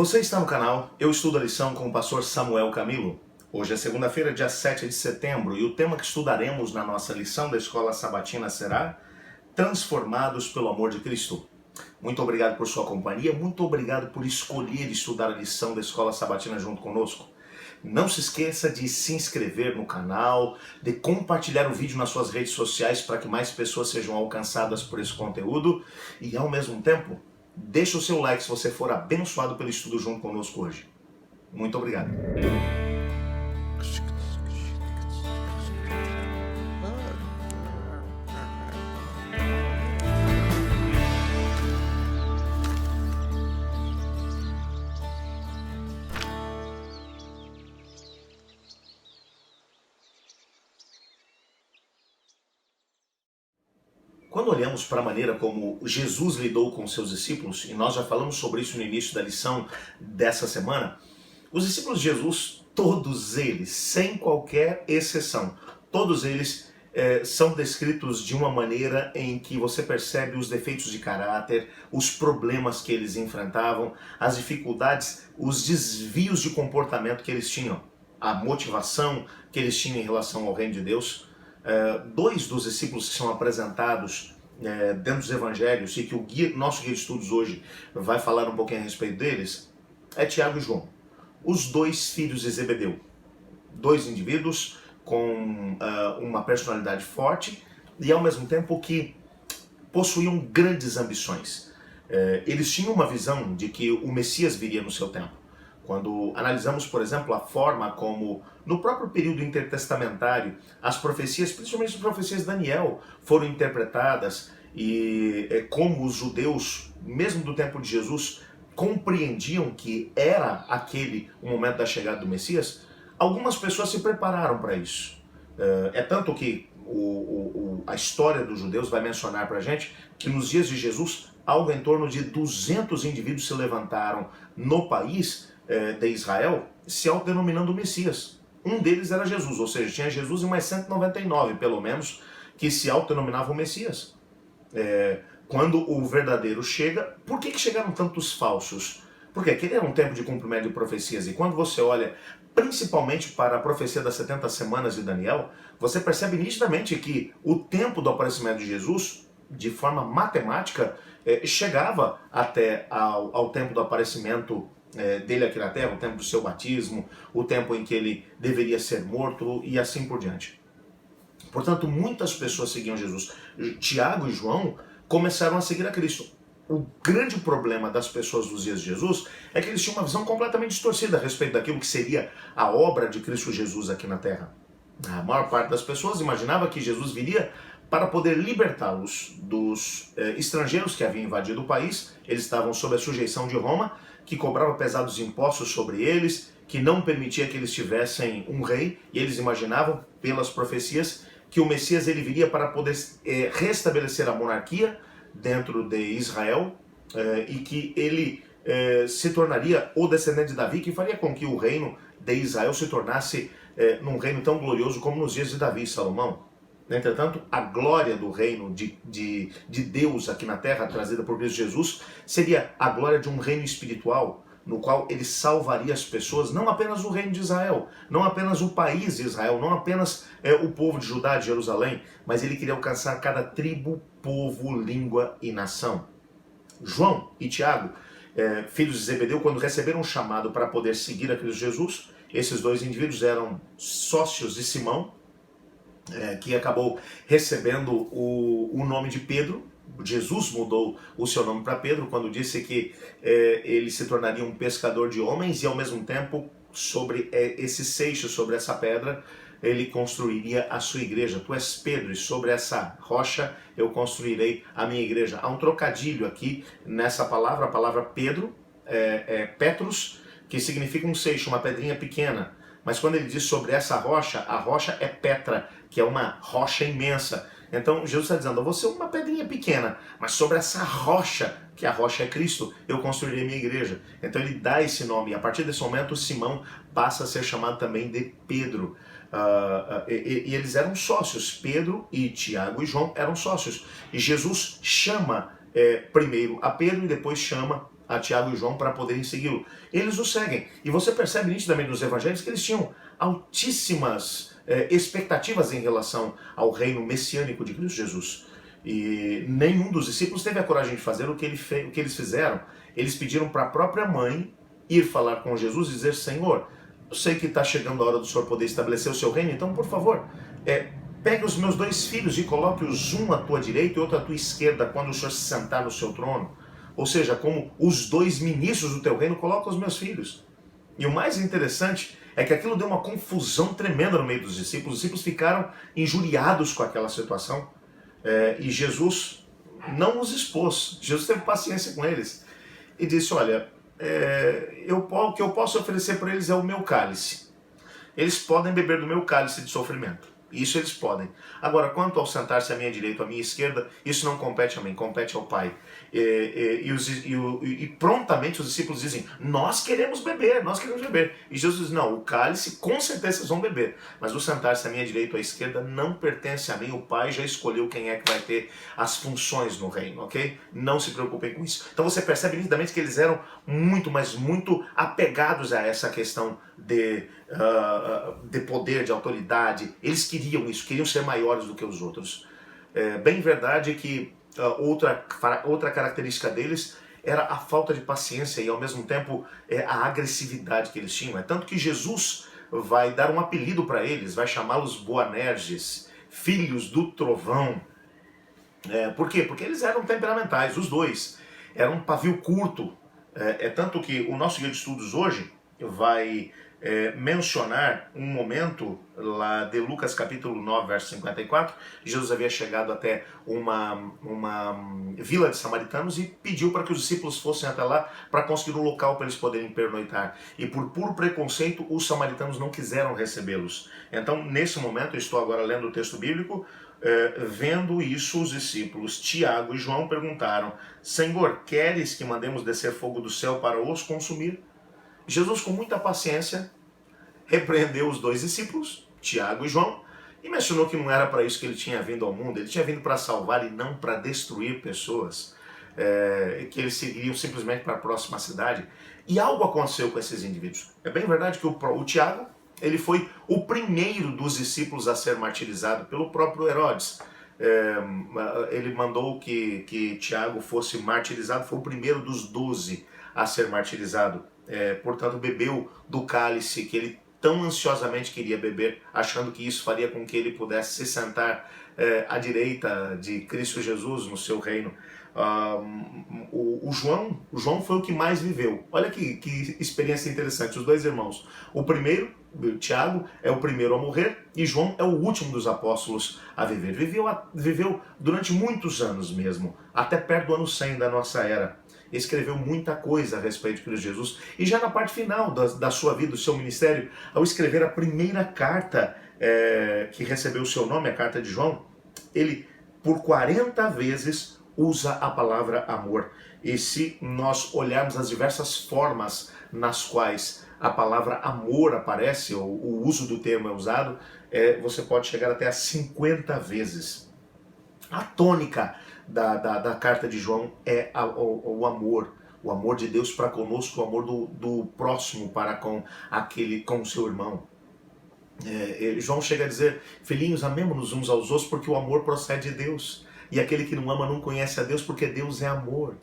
Você está no canal Eu Estudo a Lição com o pastor Samuel Camilo. Hoje é segunda-feira, dia 7 de setembro, e o tema que estudaremos na nossa lição da Escola Sabatina será Transformados pelo Amor de Cristo. Muito obrigado por sua companhia, muito obrigado por escolher estudar a lição da Escola Sabatina junto conosco. Não se esqueça de se inscrever no canal, de compartilhar o vídeo nas suas redes sociais para que mais pessoas sejam alcançadas por esse conteúdo e, ao mesmo tempo, deixe o seu like se você for abençoado pelo estudo junto conosco hoje. Muito obrigado. Quando olhamos para a maneira como Jesus lidou com seus discípulos, e nós já falamos sobre isso no início da lição dessa semana, os discípulos de Jesus, todos eles, sem qualquer exceção, todos eles são descritos de uma maneira em que você percebe os defeitos de caráter, os problemas que eles enfrentavam, as dificuldades, os desvios de comportamento que eles tinham, a motivação que eles tinham em relação ao reino de Deus. Dois dos discípulos que são apresentados dentro dos evangelhos e que o nosso guia de estudos hoje vai falar um pouquinho a respeito deles, é Tiago e João, os dois filhos de Zebedeu. Dois indivíduos com uma personalidade forte e ao mesmo tempo que possuíam grandes ambições. Eles tinham uma visão de que o Messias viria no seu tempo. Quando analisamos, por exemplo, a forma como, no próprio período intertestamentário, as profecias, principalmente as profecias de Daniel, foram interpretadas e como os judeus, mesmo do tempo de Jesus, compreendiam que era aquele o momento da chegada do Messias, algumas pessoas se prepararam para isso. É tanto que a história dos judeus vai mencionar para a gente que nos dias de Jesus, algo em torno de 200 indivíduos se levantaram no país de Israel, se autodenominando Messias. Um deles era Jesus, ou seja, tinha Jesus e mais 199, pelo menos, que se autodenominavam Messias. Quando o verdadeiro chega, por que chegaram tantos falsos? Porque aquele era um tempo de cumprimento de profecias, e quando você olha principalmente para a profecia das 70 semanas de Daniel, você percebe nitidamente que o tempo do aparecimento de Jesus, de forma matemática, chegava até ao tempo do aparecimento dele aqui na terra, o tempo do seu batismo, o tempo em que ele deveria ser morto e assim por diante. Portanto, muitas pessoas seguiam Jesus. Tiago e João começaram a seguir a Cristo. O grande problema das pessoas dos dias de Jesus é que eles tinham uma visão completamente distorcida a respeito daquilo que seria a obra de Cristo Jesus aqui na terra. A maior parte das pessoas imaginava que Jesus viria para poder libertá-los dos estrangeiros que haviam invadido o país. Eles estavam sob a sujeição de Roma, que cobrava pesados impostos sobre eles, que não permitia que eles tivessem um rei, e eles imaginavam, pelas profecias, que o Messias ele viria para poder restabelecer a monarquia dentro de Israel, e que ele se tornaria o descendente de Davi, que faria com que o reino de Israel se tornasse num reino tão glorioso como nos dias de Davi e Salomão. Entretanto, a glória do reino de Deus aqui na terra, trazida por Cristo Jesus, seria a glória de um reino espiritual, no qual ele salvaria as pessoas, não apenas o reino de Israel, não apenas o país de Israel, não apenas o povo de Judá, de Jerusalém, mas ele queria alcançar cada tribo, povo, língua e nação. João e Tiago, filhos de Zebedeu, quando receberam um chamado para poder seguir a Cristo Jesus, esses dois indivíduos eram sócios de Simão, que acabou recebendo o nome de Pedro. Jesus mudou o seu nome para Pedro quando disse que ele se tornaria um pescador de homens, e ao mesmo tempo, sobre esse seixo, sobre essa pedra, ele construiria a sua igreja. Tu és Pedro, e sobre essa rocha eu construirei a minha igreja. Há um trocadilho aqui nessa palavra, a palavra Pedro, Petrus, que significa um seixo, uma pedrinha pequena. Mas quando ele diz sobre essa rocha, a rocha é Petra, que é uma rocha imensa. Então Jesus está dizendo, você é uma pedrinha pequena, mas sobre essa rocha, que a rocha é Cristo, eu construirei minha igreja. Então ele dá esse nome, e a partir desse momento Simão passa a ser chamado também de Pedro. E eles eram sócios, Pedro e Tiago e João eram sócios. E Jesus chama primeiro a Pedro e depois chama a Tiago e João para poderem segui-lo. Eles o seguem. E você percebe nitidamente nos evangelhos que eles tinham altíssimas expectativas em relação ao reino messiânico de Cristo Jesus. E nenhum dos discípulos teve a coragem de fazer o que eles fizeram. Eles pediram para a própria mãe ir falar com Jesus e dizer: Senhor, eu sei que está chegando a hora do Senhor poder estabelecer o seu reino, então, por favor, pegue os meus 2 filhos e coloque-os um à tua direita e outro à tua esquerda quando o Senhor se sentar no seu trono. Ou seja, como os 2 ministros do teu reino, coloca os meus filhos. E o mais interessante é que aquilo deu uma confusão tremenda no meio dos discípulos. Os discípulos ficaram injuriados com aquela situação. E Jesus não os expôs. Jesus teve paciência com eles. E disse: olha, o que eu posso oferecer para eles é o meu cálice. Eles podem beber do meu cálice de sofrimento. Isso eles podem. Agora, quanto ao sentar-se à minha direita ou à minha esquerda, isso não compete a mim, compete ao Pai. E prontamente os discípulos dizem: nós queremos beber, nós queremos beber. E Jesus diz: não, o cálice com certeza vocês vão beber, mas o sentar-se à minha direita ou à esquerda não pertence a mim, o Pai já escolheu quem é que vai ter as funções no reino, ok? Não se preocupem com isso. Então você percebe nitidamente que eles eram muito, mas muito apegados a essa questão de poder, de autoridade. Eles queriam isso, queriam ser maiores do que os outros. Bem verdade que outra característica deles era a falta de paciência e ao mesmo tempo a agressividade que eles tinham. É tanto que Jesus vai dar um apelido para eles, vai chamá-los Boanerges, filhos do trovão. Por quê? Porque eles eram temperamentais, os dois. Era um pavio curto. Tanto que o nosso guia de estudos hoje vai mencionar um momento lá de Lucas capítulo 9, verso 54. Jesus havia chegado até uma vila de samaritanos e pediu para que os discípulos fossem até lá para conseguir um local para eles poderem pernoitar. E por puro preconceito, os samaritanos não quiseram recebê-los. Então, nesse momento, eu estou agora lendo o texto bíblico, vendo isso, os discípulos Tiago e João perguntaram: Senhor, queres que mandemos descer fogo do céu para os consumir? Jesus, com muita paciência, repreendeu os 2 discípulos, Tiago e João, e mencionou que não era para isso que ele tinha vindo ao mundo. Ele tinha vindo para salvar e não para destruir pessoas, que eles seguiriam simplesmente para a próxima cidade. E algo aconteceu com esses indivíduos. É bem verdade que o Tiago, ele foi o primeiro dos discípulos a ser martirizado pelo próprio Herodes. Ele mandou que Tiago fosse martirizado, foi o primeiro dos 12 a ser martirizado. Portanto, bebeu do cálice que ele tão ansiosamente queria beber, achando que isso faria com que ele pudesse se sentar à direita de Cristo Jesus no seu reino. O João foi o que mais viveu. Olha que experiência interessante, os 2 irmãos. O primeiro, Tiago, é o primeiro a morrer e João é o último dos apóstolos a viver. Viveu durante muitos anos mesmo, até perto do ano 100 da nossa era. Escreveu muita coisa a respeito de Cristo Jesus. E já na parte final da sua vida, do seu ministério, ao escrever a primeira carta que recebeu o seu nome, a carta de João, ele por 40 vezes usa a palavra amor. E se nós olharmos as diversas formas nas quais a palavra amor aparece, ou o uso do termo é usado, você pode chegar até a 50 vezes. A tônica da carta de João é o amor de Deus para conosco, o amor do próximo para com o seu irmão. João chega a dizer: filhinhos, amemo-nos uns aos outros porque o amor procede de Deus. E aquele que não ama não conhece a Deus porque Deus é amor.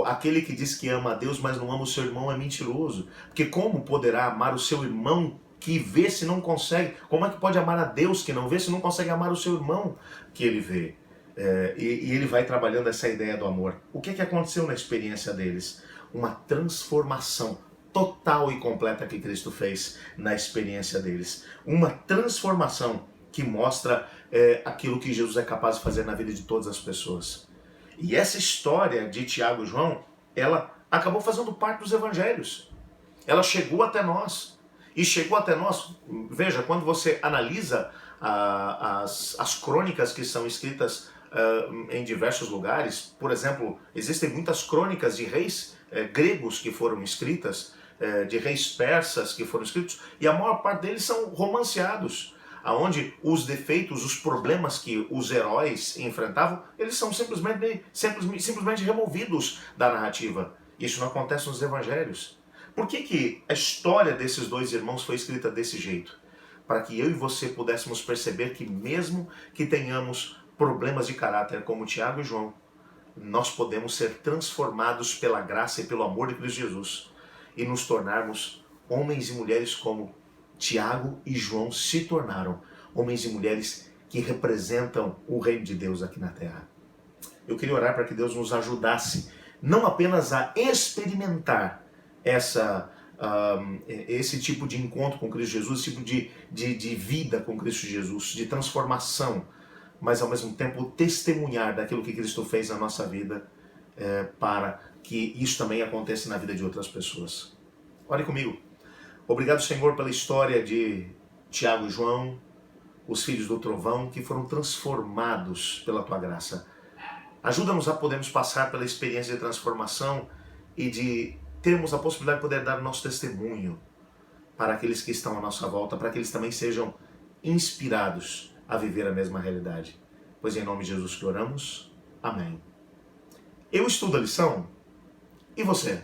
Aquele que diz que ama a Deus mas não ama o seu irmão é mentiroso. Porque como poderá amar o seu irmão que vê se não consegue? Como é que pode amar a Deus que não vê se não consegue amar o seu irmão que ele vê? E ele vai trabalhando essa ideia do amor. O que aconteceu na experiência deles? Uma transformação total e completa que Cristo fez na experiência deles. Uma transformação que mostra aquilo que Jesus é capaz de fazer na vida de todas as pessoas. E essa história de Tiago e João, ela acabou fazendo parte dos evangelhos. Ela chegou até nós. E chegou até nós, veja, quando você analisa as crônicas que são escritas em diversos lugares, por exemplo, existem muitas crônicas de reis gregos que foram escritas, de reis persas que foram escritos, e a maior parte deles são romanceados. aonde os defeitos, os problemas que os heróis enfrentavam, eles são simplesmente removidos da narrativa. Isso não acontece nos evangelhos. Por que a história desses dois irmãos foi escrita desse jeito? Para que eu e você pudéssemos perceber que mesmo que tenhamos problemas de caráter como Tiago e João, nós podemos ser transformados pela graça e pelo amor de Cristo Jesus e nos tornarmos homens e mulheres como Tiago e João se tornaram, homens e mulheres que representam o reino de Deus aqui na terra. Eu queria orar para que Deus nos ajudasse não apenas a experimentar esse tipo de encontro com Cristo Jesus, esse tipo de vida com Cristo Jesus, de transformação, mas ao mesmo tempo testemunhar daquilo que Cristo fez na nossa vida, para que isso também aconteça na vida de outras pessoas. Ore comigo. Obrigado, Senhor, pela história de Tiago e João, os filhos do trovão, que foram transformados pela Tua graça. Ajuda-nos a podermos passar pela experiência de transformação e de termos a possibilidade de poder dar o nosso testemunho para aqueles que estão à nossa volta, para que eles também sejam inspirados a viver a mesma realidade. Pois em nome de Jesus que oramos. Amém. Eu estudo a lição. E você?